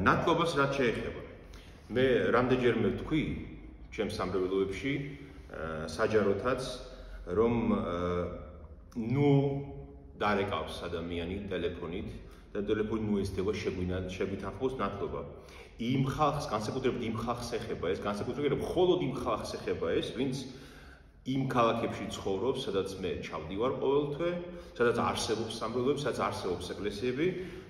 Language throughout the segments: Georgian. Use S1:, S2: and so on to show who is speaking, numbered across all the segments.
S1: ნათლობას რაც შეეხება. მე რამდენჯერმე ვთქვი ჩემს სამრევლოებში საჯაროთაც რომ დარეკავს ადამიანი ტელეფონით და ტელეფონი ესდება შეგვითანხმოს ნათლობა. იმ ხალხს, განსაკუთრებით იმ ხალხს ეხება ეს, განსაკუთრებით მხოლოდ იმ ხალხს ეხება ეს, ვინც იმ ქალაქებში ცხოვრობს, სადაც მე ჩავდივარ ყოველთვე, სადაც არსებობს სამრევლოები, სადაც არსებობს ეკლესიები,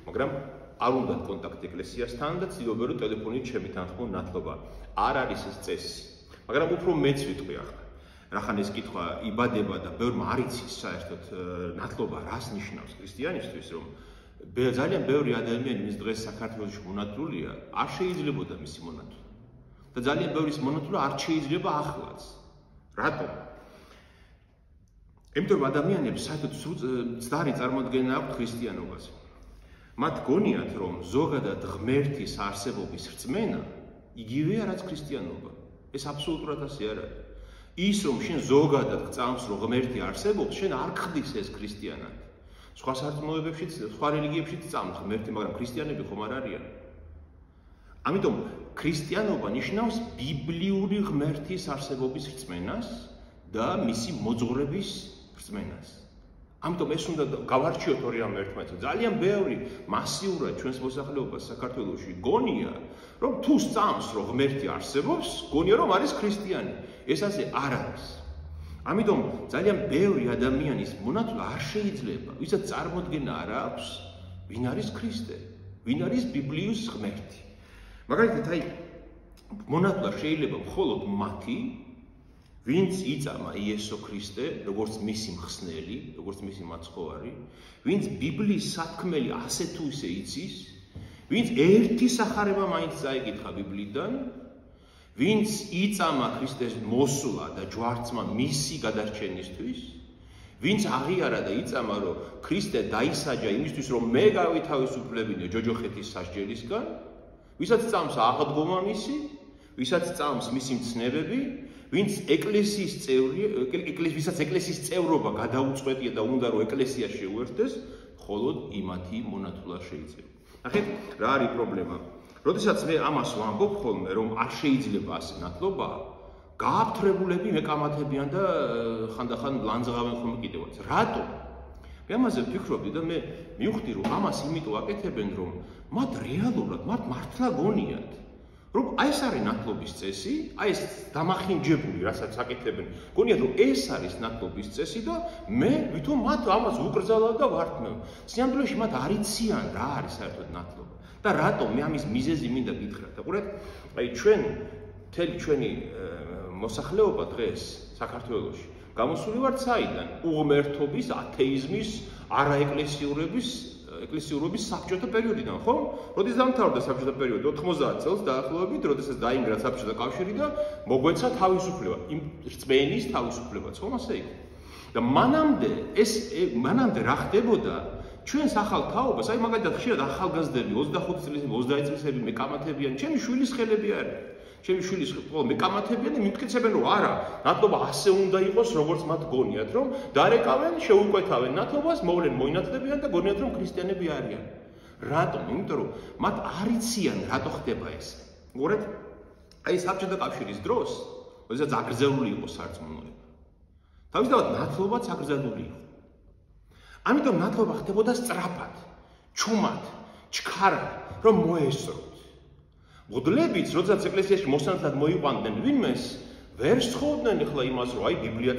S1: მაგრამ არ უნდათ კონტაქტი ეკლესიასთან და ცდილობენ რომ ტელეფონით შემითანხმონ ნათლობა. არ არის ეს წესი. მაგრამ უფრო მეც ვიტყვი ახლა. რახან ეს კითხვა იბადება და ბევრმა არ იცის საერთოდ ნათლობა რას ნიშნავს ქრისტიანისთვის, რომ ძალიან ბევრი ადამიანი, ვინც დღეს საქართველოში მონათლულია, არ შეიძლებოდა მისი მონათლა. და ძალიან ბევრის მონათლა არ შეიძლება ახლაც. რატომ? იმიტომ რომ ადამიანებს საერთოდ მცდარი წარმოდგენა აქვთ ქრისტიანობაზე. მათ გონიათ რომ ზოგადად ღმერთის არსებობის რწმენა იგივეა რაც ქრისტიანობა. ეს აბსოლუტურად ასე არ არის. ის რომ შენ ზოგადად გწამს რომ ღმერთი არსებობს, შენ არ ხდის ეს ქრისტიანად. სხვა სარწმუნოებებშიც, სხვა რელიგიებშიც წამს ღმერთი, მაგრამ ქრისტიანები ხომ არ არიან. ამიტომ ქრისტიანობა ნიშნავს ბიბლიური ღმერთის არსებობის რწმენას და მისი მოძღვრების რწმენას. ამიტომ ეს უნდა გავარჩიოთ ორი რამ ერთმანეთს. ძალიან ბევრი მასიურად ჩვენს მოსახლეობას საქართველოში გონია, რომ თუ სწამს რომ ღმერთი არსებობს, გონია რომ არის ქრისტიანი. ეს ასე არ არის. ამიტომ ძალიან ბევრი ადამიანის მონათლა არ შეიძლება, ვისაც წარმოდგენა არ აქვს, ვინ არის ქრისტე, ვინ არის ბიბლიის ღმერთი. მაგალითად, აი მონათლა შეიძლება მხოლოდ მათი, ვინც იწამა იესო ქრისტე, როგორც მისი მხსნელი, როგორც მისი მაცხოვარი, ვინც ბიბლიის სათქმელი ასე თუ ისე იცის, ვინც ერთი სახარება მაინც წაიკითხა ბიბლიიდან, ვინც იწამა ქრისტეს მოსვლა და ჯვარცმა მისი გადარჩენისთვის, ვინც აღიარა და იწამა, რომ ქრისტე დაისაჯა იმისთვის, რომ მე გავითავისუფლებინე ჯოჯოხეთის სასჯელისგან, ვისაც წამს აღდგომა მისი, ვისაც წამს მისი მცნებები, ვინც ეკლესიის წევრი, ვისაც ეკლესიის წევრობა გადაუწყვეტია და უნდა რომ ეკლესია შეუერთდეს, მხოლოდ იმათი მონათლა შეიძლება. ნახეთ, რა არის პრობლემა? როდესაც მე ამას ვამბობ ხოლმე, რომ არ შეიძლება ასე ნათლობა, გააფთრებულები მეკამათებიან და ხანდახან ლანძღავენ ხოლმე კიდევაც. რატომ? მე ამაზე ვფიქრობდი და მე მივხვდი, რომ ამას იმიტომ აკეთებენ, რომ მათ რეალურად მართლა გონიათ, რომ აი ეს არის ნათლობის წესი, აი ეს დამახინჯებული, რასაც აკეთებენ, გონიათ, რომ ეს არის ნათლობის წესი და მე ვითომ მათ ამას უკრძალავ და ვართმევ. სინამდვილეში მათ არ იციან რა არის საერთოდ ნათლობა. და რატომ მე ამის მიზეზი მინდა გითხრათ. უყურეთ, აი მთელი ჩვენი მოსახლეობა დღეს საქართველოში გამოსული ვართ საიდან? უღმერთობის, ათეიზმის, არაეკლესიურობის საბჭოთა პერიოდიდან, ხო? როდის დამთავრდა საბჭოთა პერიოდი? 90 წელს დაახლოებით, როდესაც დაინგრა საბჭოთა კავშირი და მოგვეცა თავისუფლება, იმ რწმენის თავისუფლებაც, ხომ ასე იყო? და მანამდე რა ხდებოდა? ჩვენს ახალ თაობას, აი მაგალითად ხშირად ახალგაზრდები 25 წლის, 30 წლისები მეკამათებიან, ჩემი შვილის ხელები არის. ჩემი შვილის ხოლმე მეკამათებიან და მიმტკიცებენ, რომ არა, ნათლობა ასე უნდა იყოს, როგორც მათ გონიათ, რომ დარეკავენ, შეუკვეთავენ ნათლობას, მოვლენ მოინათლებიან და გონიათ, რომ ქრისტიანები არიან. რატომ? იმიტომ რომ მათ არ იციან, რატო ხდება ეს. უყურეთ, აი საბჭოთა კავშირის დროს, როდესაც აგრძელული იყო სარწმუნოება. თავისთავად ნათლობაც აგრძელული იყო. ამიტომ ნათლობა ხდებოდა სწრაფად, ჩუმად, ჩქარად, რომ მოესწროთ. მღვდლებიც, როდესაც ეკლესიაში მოსანათლად მოიყვანდნენ ვინმეს, ვერ სთხოვდნენ ახლა იმას, რომ აი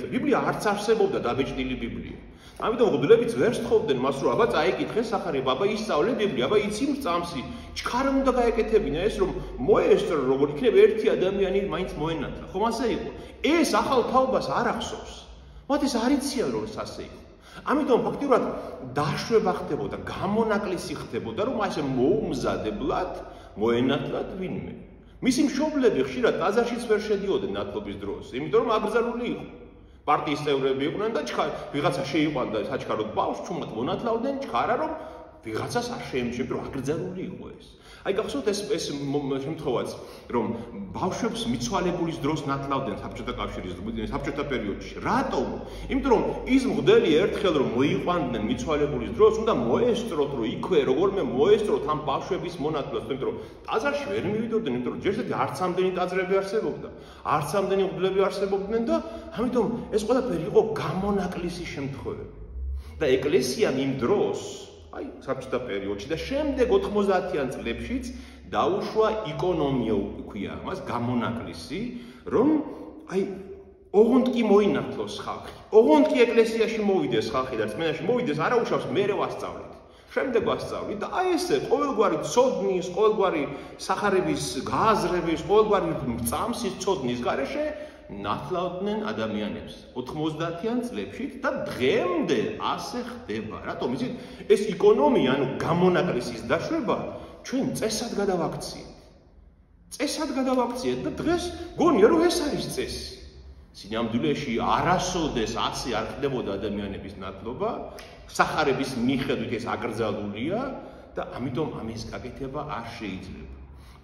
S1: ბიბლია არც არსებობდა დაბეჭდილი ბიბლია. ამიტომ მღვდლებიც ვერ სთხოვდნენ მას, რომ აბა წაიკითხე სახარება, აბა ისწავლე ბიბლია, აბა იცი მრწამსი, ჩქარა უნდა გაეკეთებინა ეს, რომ მოესწრო, როგორ იქნება ერთი ადამიანი მაინც მოენათლა. ხომ ასე იყო? ეს ახალ თაობას არ ახსოვს. მათ ეს არ იციან, რომ ეს ასე იყო. ამიტომ ფაქტიურად დაშვება ხდებოდა, გამონაკლისი ხდებოდა, რომ ასე მოუმზადებლად მოენათლათ ვინმე. მისი მშობლები ხშირად ტაძარშიც ვერ შედიოდნენ ნათლობის დროს, იმიტომ რომ აკრძალული იყო. პარტიის წევრები იყვნენ და ვიღაცა შეიყვანდა საჩქაროდ ბავშვს, ჩუმად მონათლავდნენ, ჩქარა რომ ვიღაცას არ შეემჩნევ, რომ აკრძალული იყო ეს. აი გახსოვთ ეს შემთხვევაც, რომ ბავშვებს მიცვალებულის დროს ნათლავდნენ საბჭოთა კავშირის საბჭოთა პერიოდში. რატომ? იმიტომ რომ ის მღვდელი ერთხელ რომ მოიყვანდნენ მიცვალებულის დროს, უნდა მოესწროთ, რომ იქვე როგორმე მოესწროთ ამ ბავშვების მონათლობას, იმიტომ რომ ტაძარში ვერ მივიდოდნენ, იმიტომ რომ ჯერ ერთი არც ამდენი ტაძრები არსებობდა, არც ამდენი მღვდლები არსებობდნენ და ამიტომ ეს ყველაფერი იყო გამონაკლისი შემთხვევები. და ეკლესიამ იმ დროს აი საბჭოთა პერიოდში და შემდეგ 90-იან წლებშიც დაუშვა იკონომია ქვია მას გამონაკლისი, რომ აი ოღონდ კი მოინათლოს ხალხი. ოღონდ კი ეკლესიაში მოვიდეს ხალხი და რწმენაში მოვიდეს, არა უშავს მერე ვასწავლით. შემდეგ ვასწავლით და აი ესე ყოველგვარი ცოდნის, ყოველგვარი სახარების გააზრების, ყოველგვარი წამსის ცოდნის გარეშე ნათლავდნენ ადამიანებს 90-იან წლებში და დღემდე ასე ხდება. რატომ? იცით, ეს იკონომია, ანუ გამონაკლისის დაშვება ჩვენ წესად გადავაქციეთ. წესად გადავაქციეთ და დღეს გონია რომ ეს არის წესი. სინამდვილეში არასოდეს ასე არ ხდებოდა ადამიანების ნათლობა, სახარების მიხედვით ეს აკრძალულია და ამიტომ ამის გაკეთება არ შეიძლება.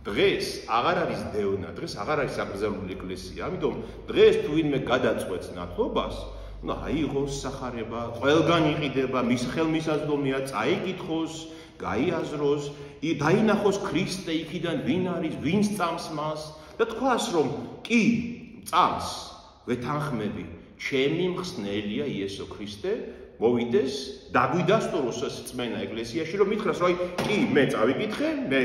S1: დღეს აღარ არის დევნა, დღეს აღარ არის აკრძალული ეკლესია. ამიტომ დღეს თუ ვინმე გადაწყვეტს ნათლობას, უნდა აიღოს სახარება, ყველგან იყიდება, მის ხელმისაწვდომია, წაიკითხოს, გაიაზროს, დაინახოს ქრისტე იქიდან ვინ არის, ვინ სწამს მას და თქვას რომ კი წამს ვეთანხმები, ჩემი მხსნელია იესო ქრისტე, მოვიდეს, დაგვიდასტუროს ეს წმენა ეკლესიაში, რომ მითხრას, რომ აი კი მე წავიკითხე, მე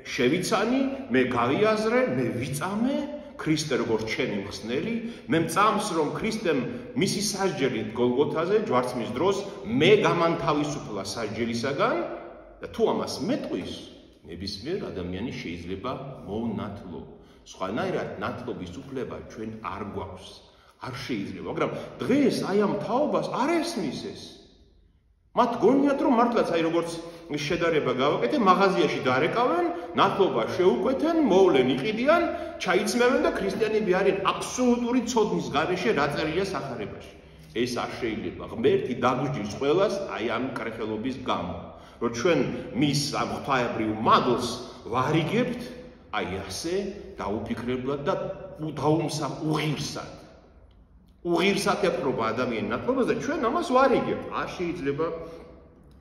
S1: შევიცანი, მე გავიაზრე, მე ვიწამე ქრისტე როგორც ჩემი მხსნელი, მე მწამს რომ ქრისტემ მისი სასჯელი გოლგოთაზე ჯვარცმის დროს მე გამანთავისუფლა სასჯელისაგან და თუ ამას მეტყვის, ნებისმიერ ადამიანის შეიძლება მოუნათლო. სხვანაირად ნათლობის უფლება ჩვენ არ გვაქვს, არ შეიძლება, მაგრამ დღეს აი ამ თაობას არ ესმის ეს. მათ გონიათ რომ მართლაც აი როგორც შედარება გავაკეთე, მაღაზიაში დარეკავენ, ნათლობა შეუკვეთენ, მოვლენ იყიდიან, ჩაიცმევენ და ქრისტიანები არიან აბსოლუტური ცოდნის გარეშე რა წერია სახარებაში. ეს არ შეიძლება. ღმერთი დაგვიჯდის ყველას აი ამ კრეხელობის გამო, რომ ჩვენ მის ამ ღვთაებრივ მადლს ვარიგებთ, აი ასე დაუფიქრებლად და უღირსად. უღირსად ეპყრობა ადამიანის ნათლობას და ჩვენ ამას ვარიგებთ. არ შეიძლება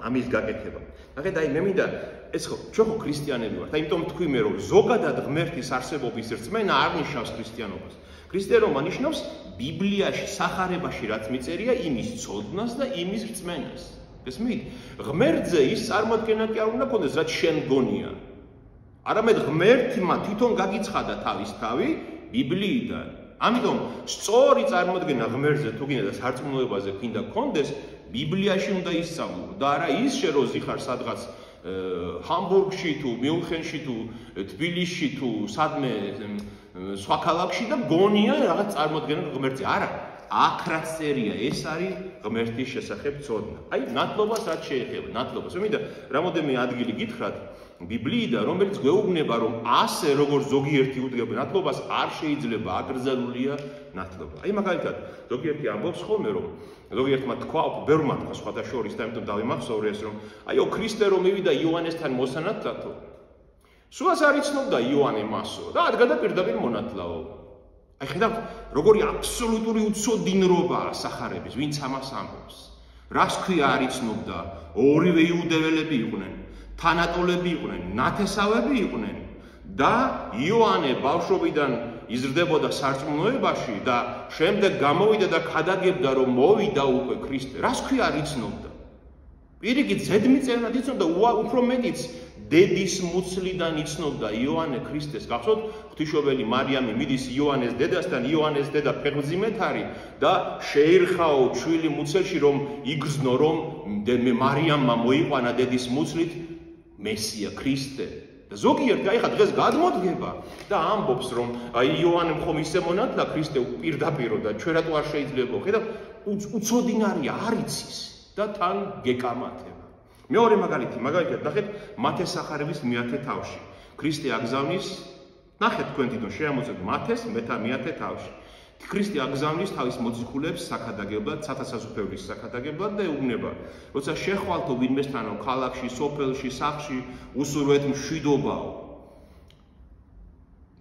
S1: ამის გაკეთება. ნახეთ, აი მე მინდა ეს ხო ჩვენ ხო ქრისტიანები ვართ. ამიტომ თქვი მე რომ ზოგადად ღმერთის არსებობის რწმენა არ ნიშნავს ქრისტიანობას. ქრისტიანობა ნიშნავს ბიბლიაში, სახარებაში რაც მიწერია, იმის ცოდნას და იმის რწმენას. გესმით? ღმერთზე ის წარმოდგენა კი არ უნდა გქონდეს, რაც შენ გონია. არამედ ღმერთმა თვითონ გაგიცხადა თავის თავი ბიბლიიდან. ამიტომ სწორი წარმოდგენა ღმერთზე თუ გინდა და სარწმუნოებაზე გინდა გქონდეს, ბიბლიაში უნდა ისწავლო და არა ის შეროზი ხარ სადღაც ჰამბურგში თუ მიუნხენში თუ თბილისში თუ სადმე სხვა ქალაქში და გონია რაღაც წარმოდგენა ღმერთზე. არა, აქ რაც წერია, ეს არის ღმერთის შესახებ ცოდნა. აი ნათლობას რაც შეეხება, ნათლობას. მინდა რამოდენიმე ადგილი გითხრათ ბიბლიიდან, რომელიც გვეუბნება, რომ ასე როგორც ზოგიერთი უდგება ნათლობას, არ შეიძლება აკრძალულია ნათლობა. აი მაგალითად, ზოგიერთი ამბობს ხოლმე, რომ ზოგიერთმა თქვა, ბევრმა თქვა სხვათა შორის და ამიტომ დავიმახსოვრე ეს, რომ აიო ქრისტე რომ მივიდა იოანესთან მოსანათლათო, სულაც არ იცნობდა იოანე მასო და ადგა პირდაპირ მონათლაო. აი ხედავთ, როგორი აბსოლუტური უცოდინრობაა სახარების, ვინც ამას ამბობს. რას ქვია არ იცნობდა, ორივე იუდეველები იყვნენ. თანატოლები იყვნენ, ნათესავები იყვნენ და იოანე ბავშვობიდან იზრდებოდა სარწმუნოებაში და შემდეგ გამოვიდა და ქადაგებდა რომ მოვიდა უკვე ქრისტე. რას ქვია არ იცნობდა? პირიქით ზედმიწევნად იცნობდა, უფრო მეტიც დედის მუცლიდან იცნობდა იოანე ქრისტეს. გახსოვთ, ღვთისმშობელი მარიამი მიდის იოანეს დედასთან, იოანეს დედა ფეხმძიმეთ არის და შეირხაო ჩვილი მუცელში რომ იგრძნო რომ მარიამმა მოიყვანა დედის მუცლით მესია ქრისტე. და ზოგიერთი აი ხა დღეს გადმოდგება და ამბობს რომ აი იოანემ ხომ ისე მონათლა ქრისტე პირდაპირ და ჩვენ რატო არ შეიძლება? ხედავ, უცოდინარია, არ იცის და თან გეკამათება. მეორე მაგალითად ნახეთ მათეს სახარების მეათე თავში. ქრისტე აგზავნის, ნახეთ თქვენ თვითონ შეამოწმეთ მათეს მე-10 თავში. ქრისტე აგზავნის თავის მოციქულებს საქადაგებლად, სათასაზრდოების საქადაგებლად და ეუბნება, როცა შეხვალთო ვინმესთანო ქალაქში, სოფელში, სახლში, უსურვეთ მშვიდობაო.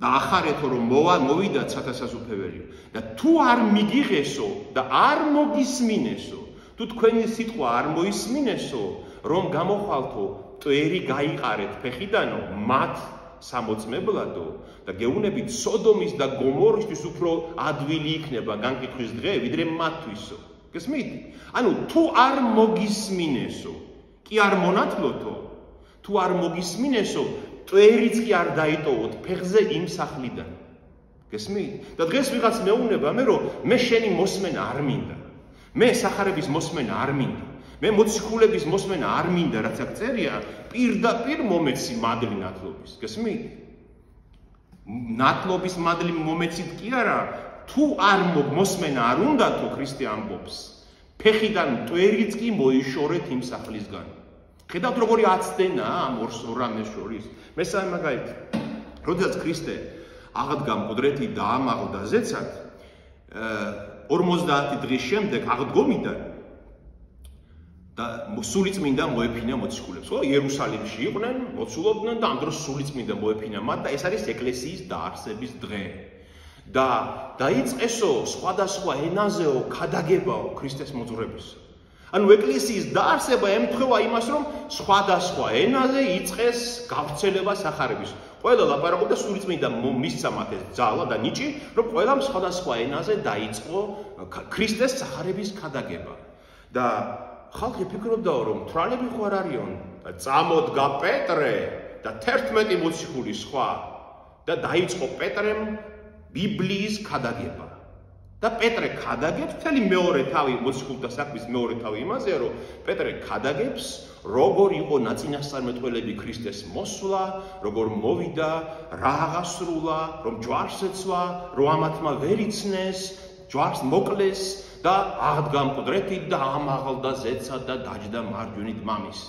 S1: და ახარეთო რომ მოვიდათ სათასაზრდოებელიო და თუ არ მიგიღესო და არ მოგისმინესო, თუ თქვენი სიტყვა არ მოისმინესო, რომ გამოხვალთო მტვერი გაიყარეთ ფეხიდანო მათ სამოწმებლადო და გეუბნებით სოდომის და გომორისთვის უფრო ადვილი იქნება განკითხვის დღე ვიდრე მათთვისო. გესმით? ანუ თუ არ მოგისმინესო, კი არ მონათლოთო, თუ არ მოგისმინესო, მტვერიც კი არ დაიტოვოთ ფეხზე იმ სახლიდან. გესმით? და დღეს ვიღაც მეუბნება მე რომ მე შენი მოსმენა არ მინდა. მე სახარების მოსმენა არ მინდა. მე მოციქულების მოსმენა არ მინდა, რაც აქ წერია, პირდაპირ მომეცი მადლი ნათლობის. გესმით? ნათლობის მადლი მომეცით კი არა, თუ არ მოსმენა არ უნდათო, ქრისტე ამბობს, ფეხიდან მტვერიც კი მოიშორეთ იმ სახლისგან. ხედავთ როგორი აცდენა ამ ორ რამეს შორის. მესამე მაგალითი, როდესაც ქრისტე აღდგა მკვდრეთი და ამაღლდა ზეცად, 50 დღის შემდეგ აღდგომიდან და სულიწმინდა მოეფინა მოციქულებს. ხო, იერუსალიმში იყვნენ, მოცულობდნენ და ამ დროს სულიწმინდა მოეფინა მათ და ეს არის ეკლესიის დაარსების დღე. და დაიწყესო სხვადასხვა ენაზეო ქადაგებაო ქრისტეს მოძღვრების. ანუ ეკლესიის დაარსება ემთხვევა იმას, რომ სხვადასხვა ენაზე იწყეს გავრცელება სახარების. ყველა ლაპარაკობდა სულიწმინდა მისცა მათ ეს ძალა და ნიჭი, რომ ყველა სხვადასხვა ენაზე დაიწყო ქრისტეს სახარების ქადაგება. და ხალხი ფიქრობდაო, რომ თვალები ხო არ არიან, წამოდგა პეტრე და 11 მოციქული სხვა და დაიწყო პეტრემ ბიბლიის ქადაგება. და პეტრე ქადაგებს, მთელი მეორე თავი მოციქულთა საქმის მეორე თავი იმაზეა, რომ პეტრე ქადაგებს, როგორ იყო ნაწინასწარმეტყველები ქრისტეს მოსვლა, როგორ მოვიდა, რა აღასრულა, რომ ჯვარს ეცვა, რომ ამათმა ვერ იცნეს, ჯვარს მოკლეს და აღდგა მკვდრეთით და ამაღლდა ზეცად და დაჯდა მარჯვენით მამის.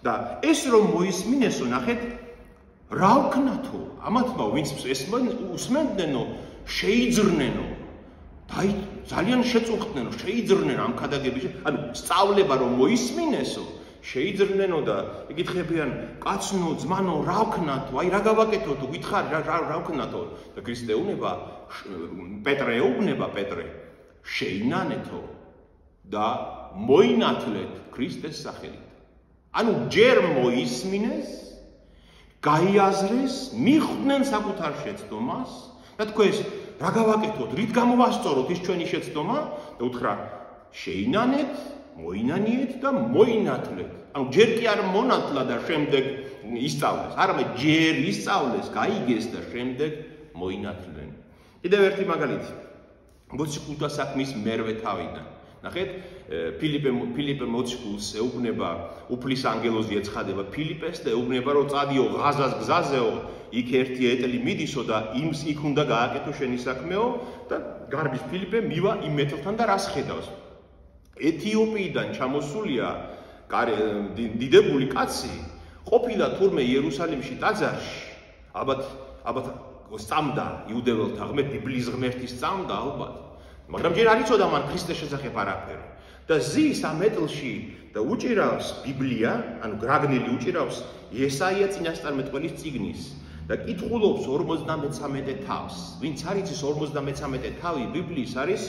S1: და ეს რომ მოისმინესო, ნახეთ, რა ვქნათო, ამათმა ვინც ეს უსმენდნენო, შეიძრნენო. ძალიან შეწუხდნენ, შეიძრნენ ამ ქადაგების, ანუ სწავლება რომ მოისმინესო, შეიძრნენო და იკითხებიან, კაცნო, ძმანო, რა ვქნათო, აი რა გავაკეთო თუ გითხარი რა ვქნათო და ქრისტე ეუბნება, პეტრე ეუბნება, პეტრე, შეინანეთო და მოინათლეთ ქრისტეს სახელით. ანუ ჯერ მოისმინეს, გაიაზრეს, მიხვდნენ საკუთარ შეცდომას და თქვენს რა გავაკეთოთ, რით გამოვასწოროთ ის ჩვენი შეცდომა და უთხრა შეინანეთ, მოინანიეთ და მოინათლეთ. ანუ ჯერ კი არ მონათლა და შემდეგ ისწავლეს, არამედ ჯერ ისწავლეს, გაიგეს და შემდეგ მოინათლნენ. კიდევ ერთი მაგალითი. მოციქულთა საქმის მერვე თავიდან. ნახეთ, ფილიპე მოციქულს ეუბნება, უფლის ანგელოზი ეცხადება ფილიპეს და ეუბნება, რომ წადიო ღაზას გზაზეო, იქ ერთი ეტლი მიდისო და იქ უნდა გააკეთო შენი საქმეო და გარბის ფილიპე მივა იმ ეტლთან და რას ხედავს. ეთიოპიიდან ჩამოსულია დიდებული კაცი, ყოფილა თურმე იერუსალიმში ტაძარში, ალბათ სწამდა იუდეველთა ღმერთ, ბიბლიის ღმერთის სწამდა ალბათ. მაგრამ ჯერ არ იცოდა მან ქრისტეს შესახებ არაფერი. და ზის ამ ეტლში და უჭირავს ბიბლია, ანუ გრაგნილი უჭირავს ესაია წინასწარმეტყველის წიგნის და კითხულობს 53 თავს. ვინც არ იცის 53 თავი ბიბლიის არის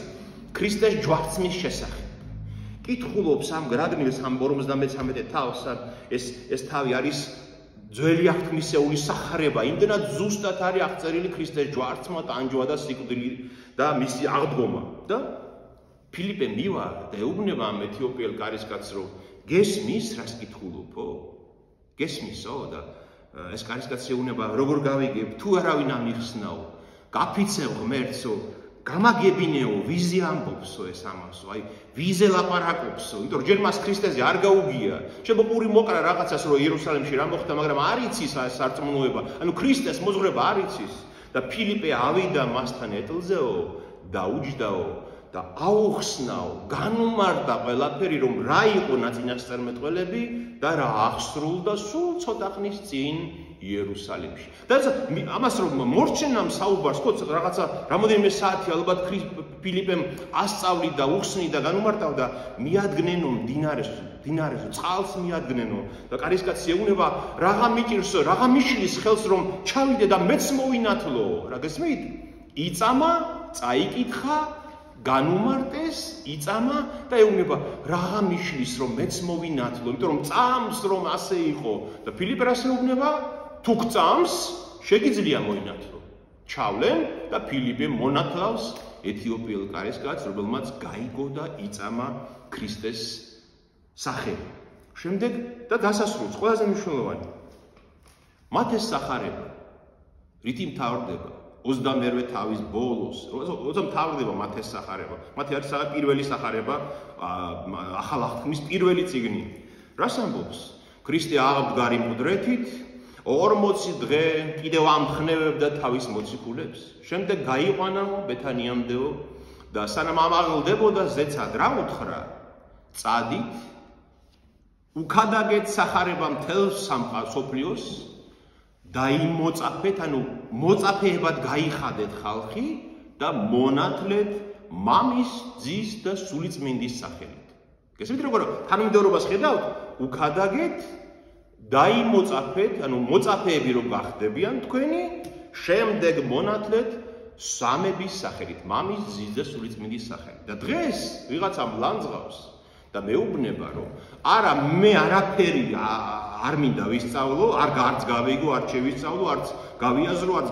S1: ქრისტეს ჯვარცმის შესახებ. კითხულობს ამ გრაგნილს ამ 53 თავს, ეს თავი არის ძველი აღთქმისეული სახარება, იმდენად ზუსტად არის აღწერილი ქრისტეს ჯვარცმა, ტანჯვა და სიკვდილი და მისი აღდგომა. და ფილიპე მივა და ეუბნება ამ ეთიოპიელ კარისკაცს, რომ გესმის რას კითხულობო? გესმისო და ეს კარისკაცი ეუბნება, როგორ გავიგებ, თუ არავინ ამიხსნაო, გაფიცევ ღმერთსო, გამაგებინეო, ვიზე ამბობსო ეს ამასო, აი ვიზე ლაპარაკობსო, იმიტომ რომ ჯერ მას ქრისტეზე არ გაუგია. შემოყური მოკრა რაღაცას, რომ იერუსალიმში რა მოხდა, მაგრამ არ იცის სარწმუნოება, ანუ ქრისტეს მოძღვრება არ იცის და ფილიპე ავიდა მასთან ეტლზეო, დაუჯდაო და აუხსნაო, განუმარტა ყველაფერი, რომ რა იყო ნაწინასწარმეტყველები და რა აღსრულდა სულ ცოტა ხნის წინ იერუსალიმში. და ამას რომ მორჩენამ საუბარს, ხო, რაღაცა რამოდენიმე საათი ალბათ ფილიპემ ასწავლიდა, უხსნიდა, განუმარტავდა, მიადგნენო დინარეს, წყალს მიადგნენო და კარისკაცი ეუბნება, რაღა მიჭირსო, რაღა მიშლის ხელს რომ ჩავიდე და მეც მოვინათლო. რა გესმით? იწამა, წაიკითხა, განუმარტეს, იწამა და ეუბნება, რაღა მიშლის რომ მეც მოვინათლო, იმიტომ რომ წამს რომ ასე იყო და ფილიპე რას ეუბნება? თუ გწამს, შეგიძლია მოინათლო. ჩავლენ და ფილიპე მონათლავს ეთიოპიელ კარისკაცს, რომელმაც გაიგო და იწამა ქრისტეს სახელი. შემდეგ და დასასრულს, ყველაზე მნიშვნელოვანი. მათ ეს სახარება, რითი მთავრდება 22 თავის ბოლოს, როცა მთავრდება მათ ეს სახარება. მათი არის პირველი სახარება, ახალ აღთქმის პირველი წიგნი. რას ამბობს? ქრისტე აღდგარი მკვდრეთით 40 დღე კიდევ ამხნევებდა თავის მოციქულებს. შემდეგ გაიყვანაო ბეთანიამდეო და სანამ ამაღლდებოდა ზეცად რა უთხრა? წადით, უქადაგეთ სახარება მთელ სოფლიოს და იმ მოწაფეთ, ანუ მოწაფეებად გაიხადეთ ხალხი და მონათლეთ მამის, ძის და სულიწმინდის სახელით. გესმით როგორ თანმიმდევრობას ხედავთ? უქადაგეთ და იმ მოწაფეთ, ანუ მოწაფეები რომ გახდებიან თქვენი, შემდეგ მონათლეთ სამების სახელით, მამის, ძის და სულიწმინდის სახელით. და დღეს ვიღაცამ ლანძღავს და მეუბნება რომ არა მე არაფერი არ მინდა ვისწავლო, არც გავიგო, არც შევისწავლო, არც გავიაზრო, არც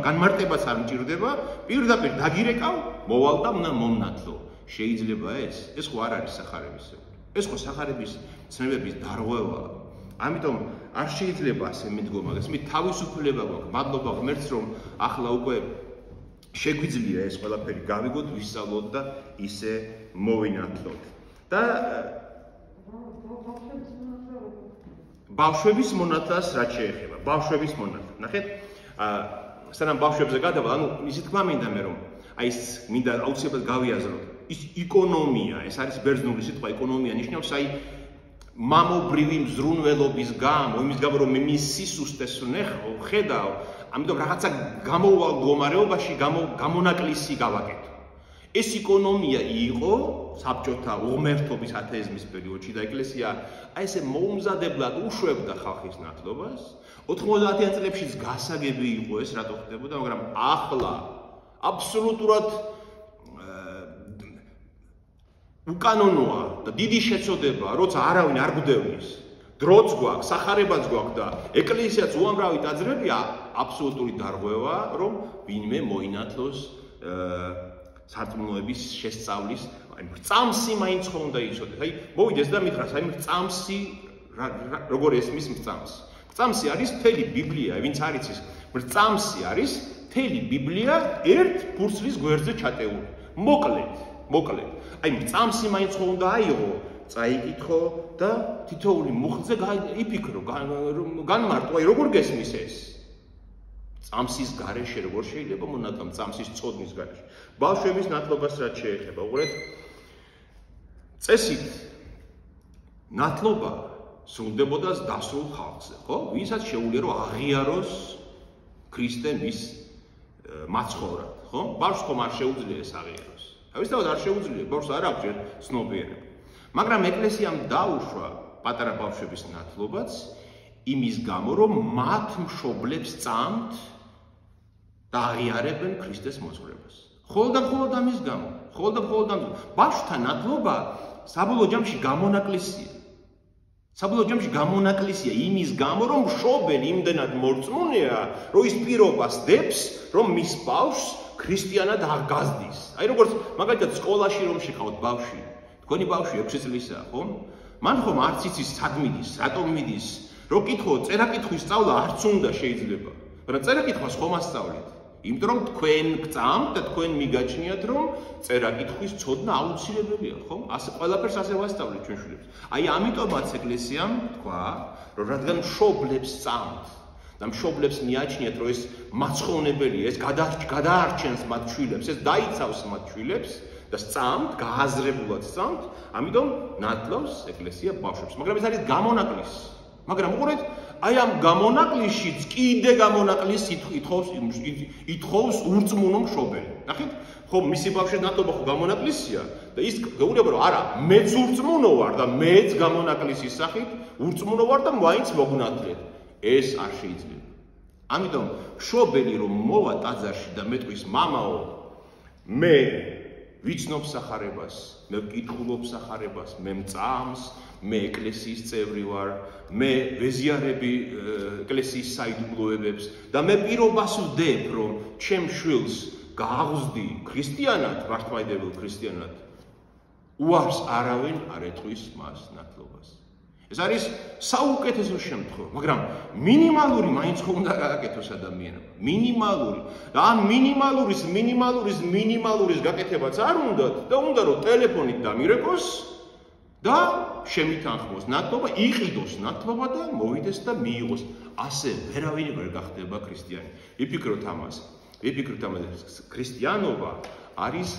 S1: განმარტებაც არ მჭირდება, პირდაპირ დაგირეკავ, მოვალ და უნდა მომნათლო. შეიძლება ეს? ეს ხო არ არის სახარებისეული. ეს ხო სახარების ცნებების დარღვევაა. ამიტომ არ შეიძლება ასე მიდგომა, გესმით, თავისუფლება გვაქვს, მადლობა ღმერთს, რომ ახლა უკვე შეგვიძლია ეს ყველაფერი გავიგოთ, ვისწავლოთ და ისე მოვინათლოთ. და ბავშვების მონათლას რაც შეეხება, ბავშვების მონათლა. ნახეთ, სანამ ბავშვებზე გადავალ, ანუ ისე თქმა მინდა მე რომ აი ეს მინდა აუცილებლად გავიაზროთ. ის ეკონომია, ეს არის ბერძნული სიტყვა, ეკონომია ნიშნავს აი მამობრივი მზრუნველობის გამო, იმის გამო რომ მე მის სისუსტეს ხედავ, ამიტომ რაღაცა გამოვალ მდგომარეობაში გამონაკლისი გავაკეთო. ეს ეკონომია იყო საბჭოთა უღმერთობის ათეიზმის პერიოდში და ეკლესია აი ესე მოუმზადებლად უშვებდა ხალხის ნათლობას. 90-იან წლებშიც გასაგები იყო ეს რატო ხდებოდა, მაგრამ ახლა აბსოლუტურად უკანონოა და დიდი შეწოდება, როცა არავინ არ გვდევნის. დროც გვაქვს, სახარებაც გვაქვს და ეკლესიაც უამრავი ტაძრებია, აბსოლუტური დარღვევა, რომ ვინმე მოინათლოს სარწმუნოების შესწავლის, აი წამსი მაინც ხო უნდა იცოდეს. აი მოვიდეს და მითხრას, აი წამსი როგორ ესმის წამსი. წამსი არის მთელი ბიბლია, ვინც არ იცის, წამსი არის მთელი ბიბლია ერთ ფურცლის გვერდზე ჩატეული. მოკლედ. აი წამსი მაინც ხო უნდა აიღო, წაიკითხო და თითოეული მუხლზე იფიქრო, განმარტო, აი როგორ გესმის ეს? წამსის გარეშე როგორ შეიძლება მონათლა წამსის წოდნის გარეშე. ბავშვების ნათლობას რაც შეეხება, უყურეთ. წესით ნათლობა სრულდებოდა დასრულ ხალხზე, ხო? ვისაც შეუძლია რომ აღიაროს ქრისტე მის მაცხოვრად, ხო? ბავშვს ხომ არ შეუძლია ეს აღიაროს. თავისთავად არ შეუძლია, ბავშვს არ აქვს ცნობიერება. მაგრამ ეკლესიამ დაუშვა პატარა ბავშვების ნათლობაც იმის გამო, რომ მათ მშობლებს წამთ და აღიარებენ ქრისტეს მოძღვრებას. მხოლოდ ამის გამო, ბავშვთა ნათლობა საბოლოო ჯამში გამონაკლისია იმის გამო, რომ მშობელი იმდენად მორწმუნეა, რომ ის პირობას დებს, რომ მის ბავშვს ქრისტიანად აღგაზდის. აი როგორც მაგალითად სკოლაში რომ შეხავთ ბავშვი, თქვენი ბავშვი 6 წლისაა, ხო? მან ხომ არც იცის სად მიდის, რატომ მიდის, რო კითხო, წერა-კითხვის სწავლა არც უნდა შეიძლება. მაგრამ წერა-კითხვას ხომ ასწავლეთ? იმიტომ რომ თქვენ გწამთ და თქვენ მიგაჩნიათ, რომ წერა-კითხვის ცოდნა აუცილებელია, ხო? ასე ყველაფერს ასე ვასწავლეთ ჩვენ შვილებს. აი ამიტომაც ეკლესიამ თქვა, რომ რადგან მშობლებს წამთ და მშობლებს მიაჩნიათ, რომ ეს მაცხოვნებელია, ეს გადაარჩენს მათ შვილებს, ეს დაიცავს მათ შვილებს და სწამთ, გააზრებულად სწამთ, ამიტომ ნათლავს ეკლესია ბავშვებს. მაგრამ ეს არის გამონაკლისი. მაგრამ უყურეთ, აი ამ გამონაკლისშიც კიდე გამონაკლის ითხოვს ურწმუნო მშობელი. ნახეთ, ხო, მისი ბავშვის ნათლობა ხო გამონაკლისია და ის გეუბნება რომ არა, მეც ურწმუნო ვარ და მეც გამონაკლისის სახით ურწმუნო ვარ და მაინც მოგნათლეთ. ეს არ შეიძლება. ამიტომ მშობელი რომ მოვა ტაძარში და მეტყვის მამაო, მე ვიცნობ სახარებას, მე ვკითხულობ სახარებას, მე მწამს, მე ეკლესიის წევრი ვარ, მე ვეზიარები ეკლესიის საიდუმლოებებს და მე პირობას ვდებ, რომ ჩემ შვილს გააღვზდი ქრისტიანად, მართლმადიდებელ ქრისტიანად, უარს არავინ არ ეთქვის მას ნათლობას. ეს არის საუკეთესო შემთხვევა, მაგრამ მინიმალური მაინც ხო უნდა გააკეთოს ადამიანმა. მინიმალური. და ამ მინიმალურის გაკეთებაც არ უნდათ და უნდა რომ ტელეფონით დამირეკოს და შემითანხმოს ნათლობა, იყიდოს ნათლობა და მოვიდეს და მიიღოს. ასე ვერავინ ვერ გახდება ქრისტიანი. ვიფიქროთ ამაზე. ქრისტიანობა არის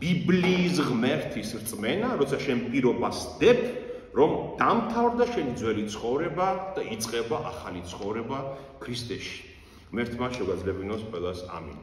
S1: ბიბლიის ღმერთის რწმენა, როცა შენ პირობას დებ, რომ დამთავრდა შენი ძველი ცხოვრება და იწყება ახალი ცხოვრება ქრისტეში. ღმერთმა შეგაძლებინოს ყველას. ამინ.